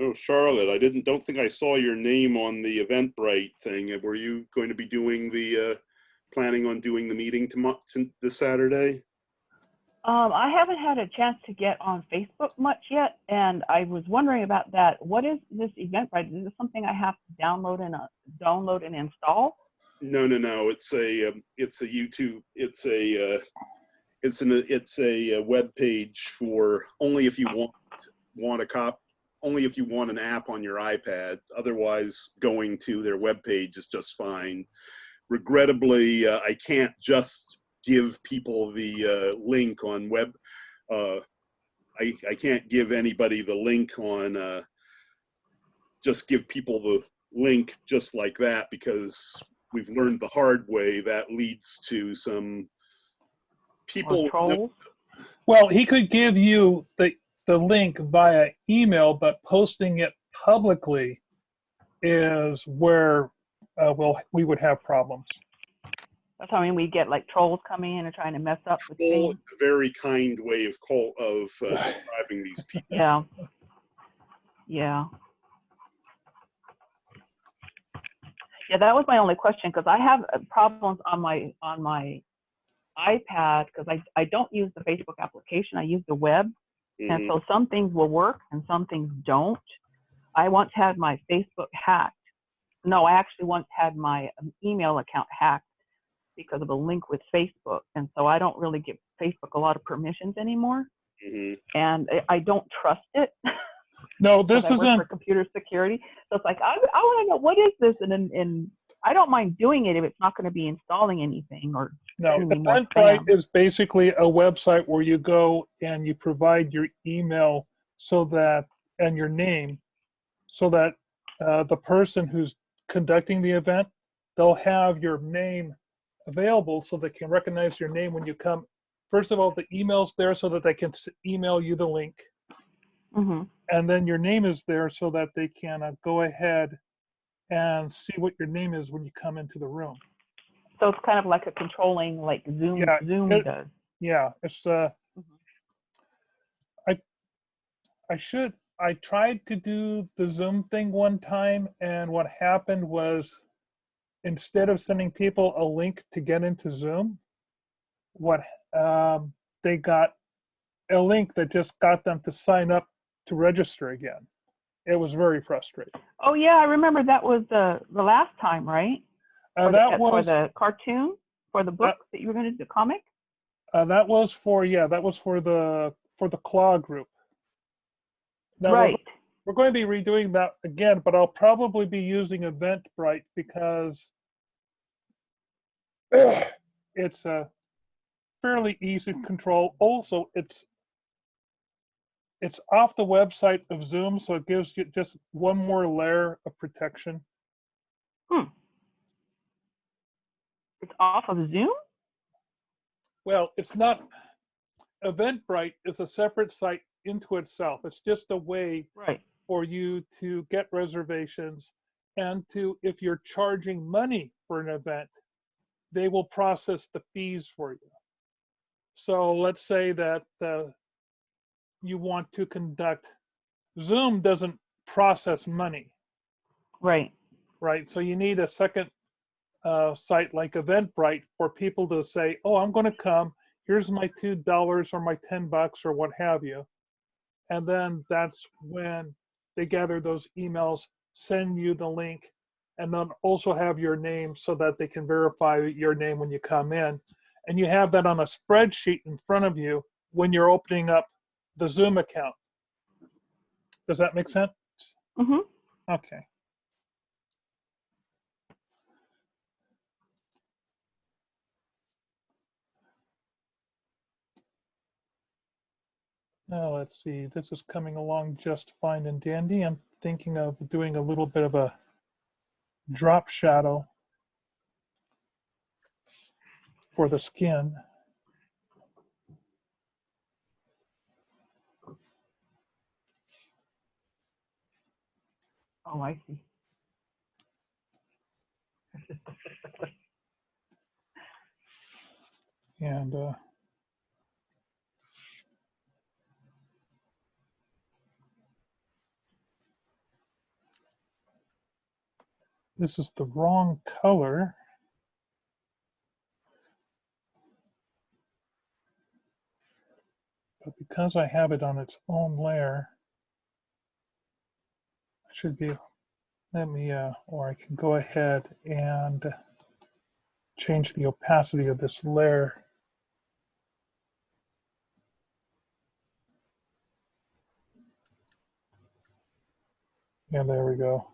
Oh, Charlotte, I don't think I saw your name on the Eventbrite thing. Were you going to be doing planning on doing the meeting this Saturday? I haven't had a chance to get on Facebook much yet, and I was wondering about that. What is this Eventbrite? Is this something I have to download and install? No. It's a YouTube. It's a web page for only if you only if you want an app on your iPad. Otherwise, going to their web page is just fine. Regrettably, I can't just give people the link on web. I can't give anybody the link on, just give people the link just like that, because we've learned the hard way that leads to some people. Trolls? Well, he could give you the link via email, but posting it publicly is where we would have problems. That's how we get like trolls coming in and trying to mess up with Troll things. is a very kind way of describing these people. Yeah. Yeah. Yeah, that was my only question, because I have problems on my iPad, because I don't use the Facebook application. I use the web. And so some things will work and some things don't. I once had my Facebook hacked. No, I actually once had my email account hacked because of a link with Facebook. And so I don't really give Facebook a lot of permissions anymore. And I don't trust it. No, this isn't for computer security. So it's like, I want to know, what is this? And I don't mind doing it if it's not going to be installing anything or sending me more spam. Eventbrite is basically a website where you go and you provide your email and your name, so that the person who's conducting the event, they'll have your name available so they can recognize your name when you come. First of all, the email's there so that they can email you the link. And then your name is there so that they can go ahead and see what your name is when you come into the room. So it's kind of like a controlling, like Zoom does. Yeah, it's I tried to do the Zoom thing one time, and what happened was, instead of sending people a link to get into Zoom, they got a link that just got them to sign up to register again. It was very frustrating. Oh yeah, I remember that was the last time, right? For the cartoon, for the book that you were going to do, the comic. That was for the Claw group. Now right. We're going to be redoing that again, but I'll probably be using Eventbrite because it's fairly easy to control. Also, it's off the website of Zoom, so it gives you just one more layer of protection. It's off of Zoom? Well, it's not. Eventbrite is a separate site into itself. It's just a way Right. for you to get reservations, and to, if you're charging money for an event, they will process the fees for you. So let's say that you want to conduct, Zoom doesn't process money, Right. right? So you need a second site like Eventbrite for people to say, oh, I'm going to come. Here's my $2 or my $10 or what have you. And then that's when they gather those emails, send you the link, and then also have your name so that they can verify your name when you come in. And you have that on a spreadsheet in front of you when you're opening up the Zoom account. Does that make sense? Mm-hmm. Okay. Now let's see, this is coming along just fine and dandy. I'm thinking of doing a little bit of a drop shadow for the skin. Oh, I see. And this is the wrong color. But because I have it on its own layer, I should be, let me, or I can go ahead and change the opacity of this layer. Yeah, there we go.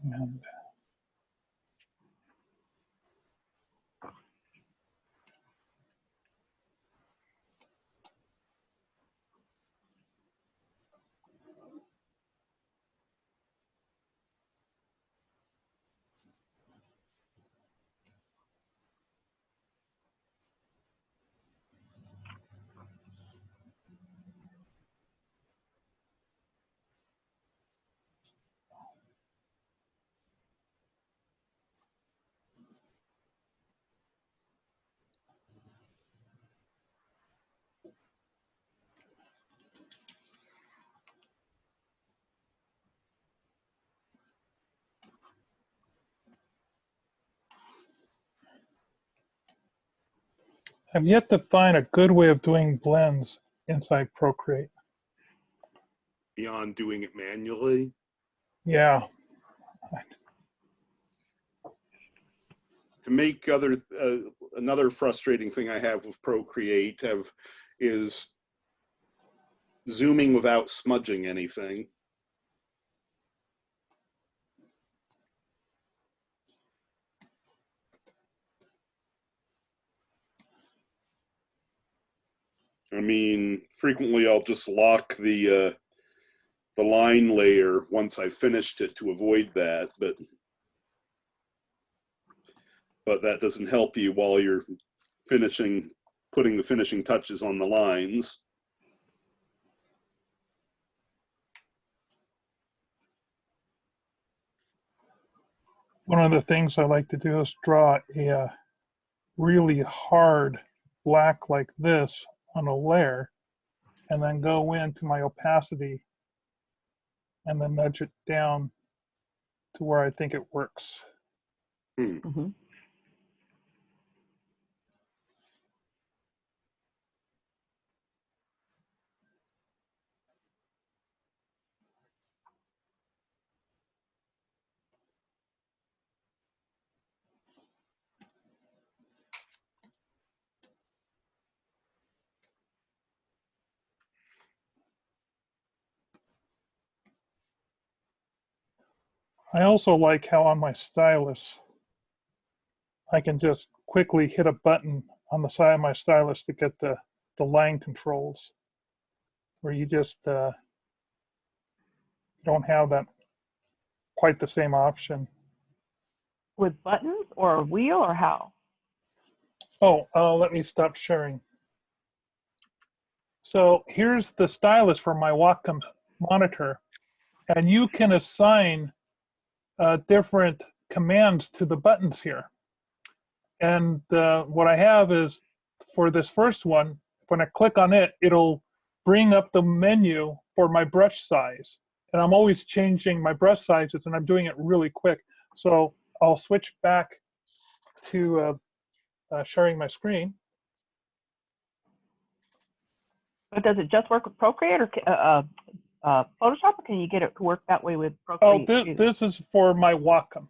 And I've yet to find a good way of doing blends inside Procreate. Beyond doing it manually. Yeah. To make another frustrating thing I have with Procreate is zooming without smudging anything. I mean, frequently I'll just lock the line layer once I've finished it to avoid that, but that doesn't help you while you're putting the finishing touches on the lines. One of the things I like to do is draw a really hard black like this on a layer, and then go into my opacity and then nudge it down to where I think it works. Mm-hmm. I also like how on my stylus, I can just quickly hit a button on the side of my stylus to get the line controls, where you just don't have that quite the same option. With buttons or a wheel or how? Oh, let me stop sharing. So here's the stylus for my Wacom monitor, and you can assign different commands to the buttons here. And what I have is, for this first one, when I click on it, it'll bring up the menu for my brush size. And I'm always changing my brush sizes, and I'm doing it really quick. So I'll switch back to sharing my screen. But does it just work with Procreate or Photoshop, or can you get it to work that way with Oh, Procreate too? this is for my Wacom.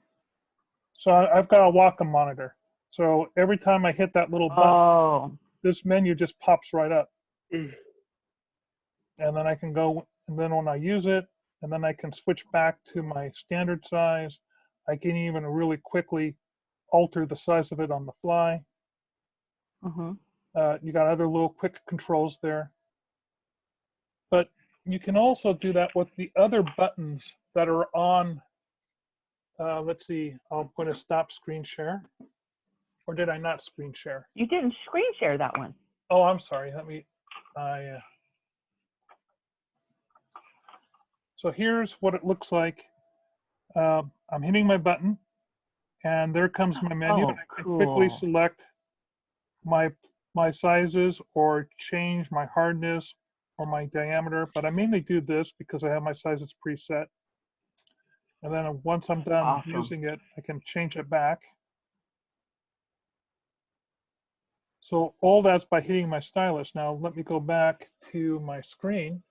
So I've got a Wacom monitor. So every time I hit that little button, this menu just pops right up. And then I can go, and then when I use it, and then I can switch back to my standard size. I can even really quickly alter the size of it on the fly. Mm-hmm. You got other little quick controls there. But you can also do that with the other buttons that are on, let's see, I'm going to stop screen share. Or did I not screen share? You didn't screen share that one. Oh, I'm sorry. So here's what it looks like. I'm hitting my button, and there comes my menu. Oh, I can quickly select my sizes, or change my hardness or my diameter. But I mainly do this because I have my sizes preset. And then once I'm done using it, I can change it back. So all that's by hitting my stylus. Now let me go back to my screen.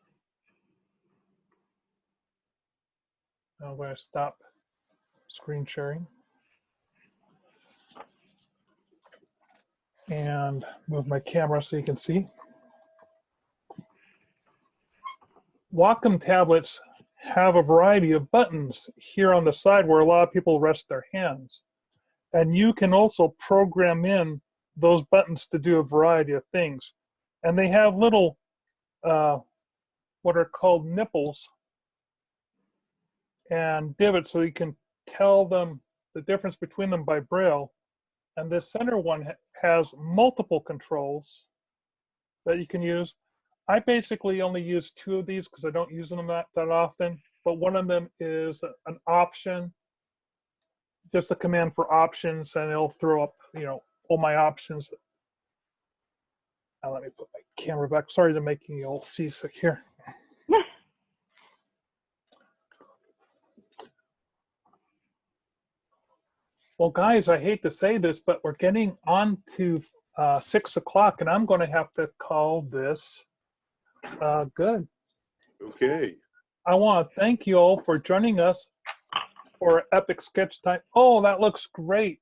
I'm going to stop screen sharing and move my camera so you can see. Wacom tablets have a variety of buttons here on the side where a lot of people rest their hands. And you can also program in those buttons to do a variety of things. And they have little, what are called nipples and divots, so you can tell them the difference between them by Braille. And this center one has multiple controls that you can use. I basically only use 2 of these because I don't use them that often, but one of them is an option, just a command for options, and it'll throw up, all my options. Now let me put my camera back. Sorry to making you all seasick here. Well, guys, I hate to say this, but we're getting on to 6 o'clock, and I'm going to have to call this good. Okay. I want to thank you all for joining us for Epic Sketch Time. Oh, that looks great.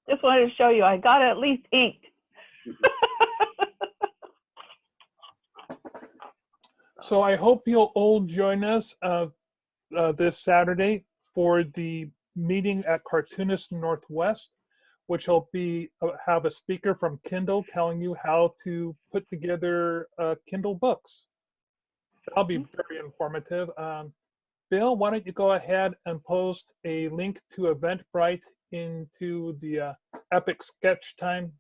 Just wanted to show you. I got it at least inked. So I hope you'll all join us this Saturday for the meeting at Cartoonist Northwest, which will be have a speaker from Kindle telling you how to put together Kindle books. That'll be very informative. Bill, why don't you go ahead and post a link to Eventbrite into the Epic Sketch Time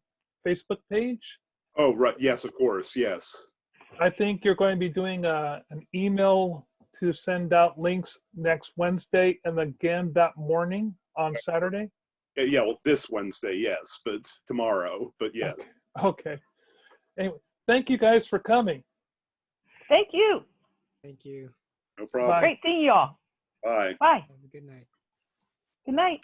Facebook page? Oh, right. Yes, of course. Yes. I think you're going to be doing an email to send out links next Wednesday and again that morning on Saturday. Yeah, well, this Wednesday, yes, but tomorrow, but yes. Okay. Anyway, thank you guys for coming. Thank you. Thank you. No problem. Great seeing y'all. Bye. Bye. Have a good night. Good night.